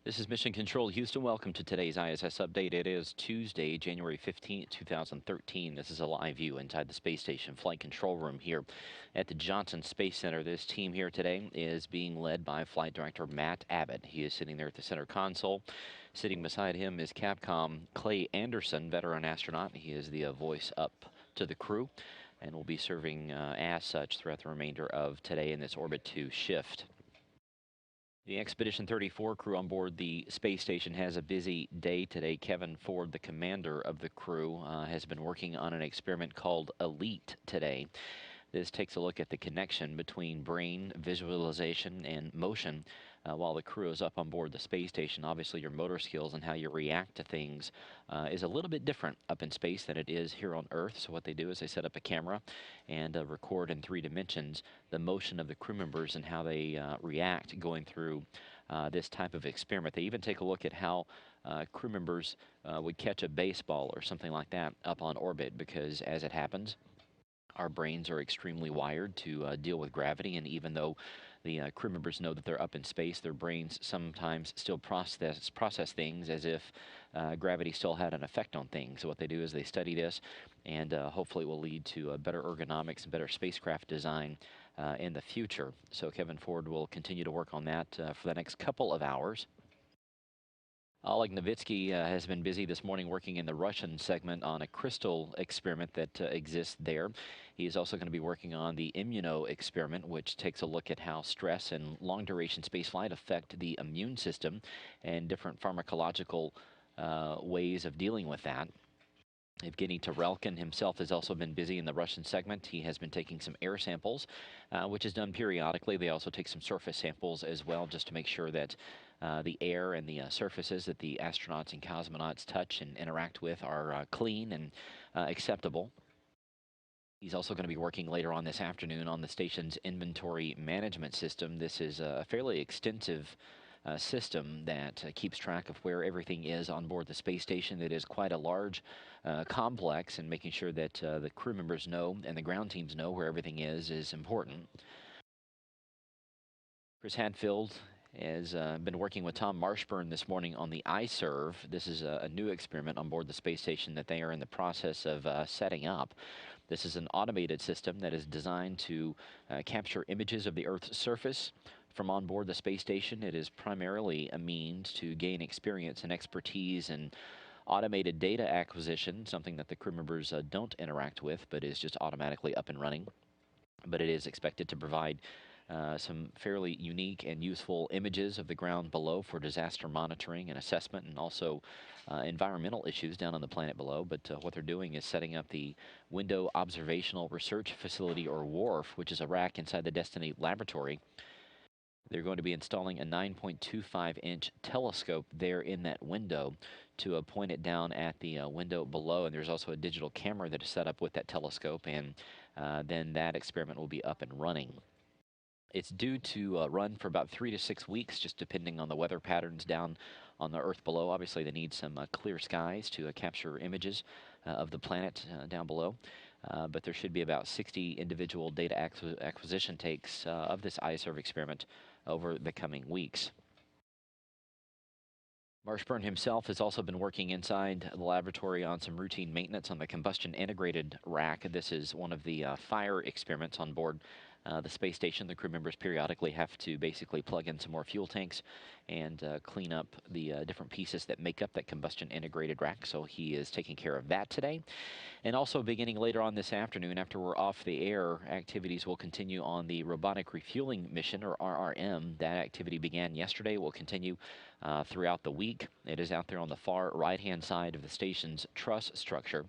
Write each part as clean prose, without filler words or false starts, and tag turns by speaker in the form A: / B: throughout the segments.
A: This is Mission Control Houston. Welcome to today's ISS Update. It is Tuesday, January 15th, 2013. This is a live view inside the space station flight control room here at the Johnson Space Center. This team here today is being led by Flight Director Matt Abbott. He is sitting there at the center console. Sitting beside him is Capcom Clay Anderson, veteran astronaut. He is the voice up to the crew and will be serving as such throughout the remainder of today in this Orbit 2 shift. The Expedition 34 crew on board the space station has a busy day today. Kevin Ford, the commander of the crew, has been working on an experiment called Elite today. This takes a look at the connection between brain visualization and motion while the crew is up on board the space station. Obviously, your motor skills and how you react to things is a little bit different up in space than it is here on Earth. So what they do is they set up a camera and record in 3 dimensions the motion of the crew members and how they react going through this type of experiment. They even take a look at how crew members would catch a baseball or something like that up on orbit, because as it happens, our brains are extremely wired to deal with gravity, and even though the crew members know that they're up in space, their brains sometimes still process things as if gravity still had an effect on things. So what they do is they study this, and hopefully it will lead to better ergonomics and better spacecraft design in the future. So Kevin Ford will continue to work on that for the next couple of hours. Oleg Novitsky has been busy this morning working in the Russian segment on a crystal experiment that exists there. He is also going to be working on the immuno experiment, which takes a look at how stress and long-duration spaceflight affect the immune system and different pharmacological ways of dealing with that. Evgeny Tarelkin himself has also been busy in the Russian segment. He has been taking some air samples, which is done periodically. They also take some surface samples as well, just to make sure that the air and the surfaces that the astronauts and cosmonauts touch and interact with are clean and acceptable. He's also going to be working later on this afternoon on the station's inventory management system. This is a fairly extensive system that keeps track of where everything is on board the space station. It is quite a large complex, and making sure that the crew members know and the ground teams know where everything is important. Chris Hadfield has been working with Tom Marshburn this morning on the iServe. This is a new experiment on board the space station that they are in the process of setting up. This is an automated system that is designed to capture images of the Earth's surface from on board the space station. It is primarily a means to gain experience and expertise in automated data acquisition, something that the crew members don't interact with, but is just automatically up and running. But it is expected to provide some fairly unique and useful images of the ground below for disaster monitoring and assessment, and also environmental issues down on the planet below. But what they're doing is setting up the Window Observational Research Facility, or WARF, which is a rack inside the Destiny laboratory. They're going to be installing a 9.25-inch telescope there in that window to point it down at the window below. And there's also a digital camera that is set up with that telescope, and then that experiment will be up and running. It's due to run for about 3 to 6 weeks, just depending on the weather patterns down on the Earth below. Obviously, they need some clear skies to capture images of the planet down below. But there should be about 60 individual data acquisition takes of this iServe experiment over the coming weeks. Marshburn himself has also been working inside the laboratory on some routine maintenance on the combustion integrated rack. This is one of the fire experiments on board the space station. The crew members periodically have to basically plug in some more fuel tanks and clean up the different pieces that make up that combustion integrated rack. So he is taking care of that today. And also beginning later on this afternoon, after we're off the air, activities will continue on the robotic refueling mission, or RRM. That activity began yesterday, will continue throughout the week. It is out there on the far right-hand side of the station's truss structure.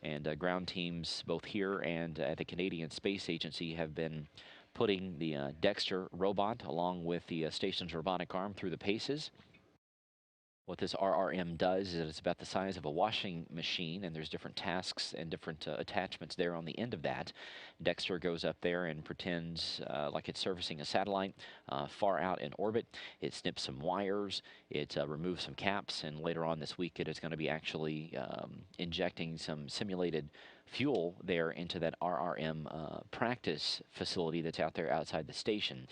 A: And ground teams, both here and at the Canadian Space Agency, have been putting the Dexter robot along with the station's robotic arm through the paces. What this RRM does is it's about the size of a washing machine, and there's different tasks and different attachments there on the end of that. Dexter goes up there and pretends like it's servicing a satellite far out in orbit. It snips some wires, it removes some caps, and later on this week it is going to be actually injecting some simulated fuel there into that RRM practice facility that's out there outside the station.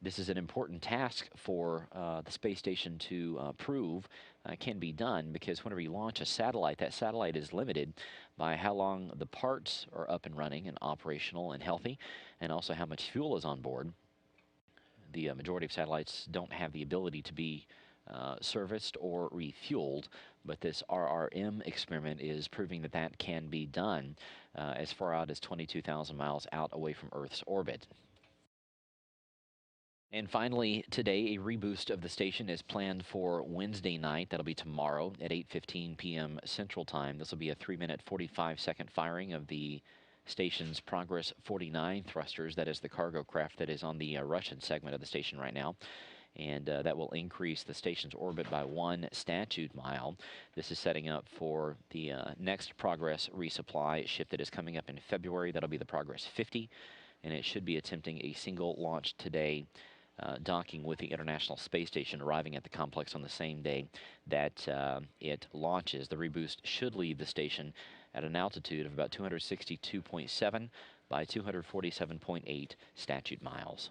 A: This is an important task for the space station to prove can be done, because whenever you launch a satellite, that satellite is limited by how long the parts are up and running and operational and healthy, and also how much fuel is on board. The majority of satellites don't have the ability to be serviced or refueled, but this RRM experiment is proving that that can be done as far out as 22,000 miles out away from Earth's orbit. And finally, today, a reboost of the station is planned for Wednesday night. That'll be tomorrow at 8:15 p.m. Central Time. This will be a 3-minute, 45-second firing of the station's Progress 49 thrusters. That is the cargo craft that is on the Russian segment of the station right now. And that will increase the station's orbit by 1 statute mile. This is setting up for the next Progress resupply ship that is coming up in February. That'll be the Progress 50, and it should be attempting a single launch today, docking with the International Space Station, arriving at the complex on the same day that it launches. The reboost should leave the station at an altitude of about 262.7 by 247.8 statute miles.